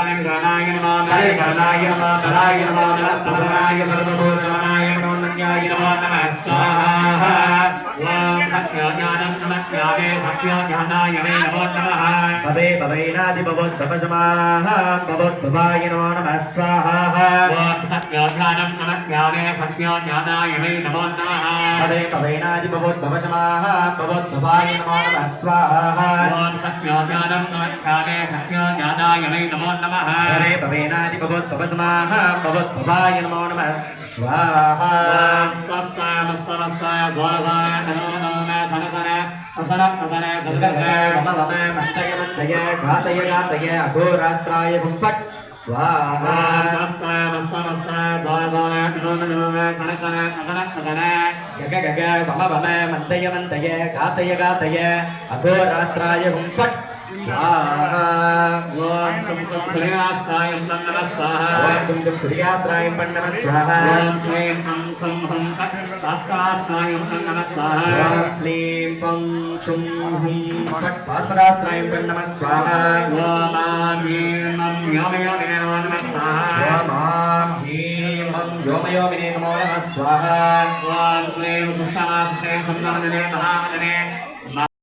गणाय नमो हरे गणाय नमो तराय नमो तराय सर्वभूतगणाय नमो नन्याय नमो नमः स्वाहा ओम सत्याज्ञानं नमस्यामे सत्याज्ञानाय नमो नमः भवे भवैनादि भवोद्भवसमाः भवोद्भवाय नमो नमः स्वाहा ओम सत्याज्ञानं नमस्यामे सत्याज्ञानाय नमो नमः भवे भवैनादि भवोद्भवसमाः भवोद्भवाय नमो नमः स्वाहा ओम सत्याज्ञानं नमस्यामे सत्याज्ञानाय नमो नमः भवे भवैनादि भवोद्भवसमाः भवोद्भवाय नमो नमः स्वाहा घातय अघोरास्त्राय भुक्पट् स्वाहा मन्तय घातय अघोरास्त्राय भुक्पट् स्वाहा ओम सूर्यास्त्राय नमः स्वाहा ओम सूर्यास्त्राय नमः स्वाहा ओम श्रीं हं सं हं तत्तास्त्राय नमः स्वाहा ओम श्रीं पं छुं हुं फट् पास्पदास्त्राय नमः स्वाहा ओम आं ह्रीं मं व्योमयोगिने नमो नमः स्वाहा ओम आं ह्रीं मं व्योमयोगिने नमो नमः स्वाहा ओम क्लीं कृष्णास्त्रे सुन्दरने महामदने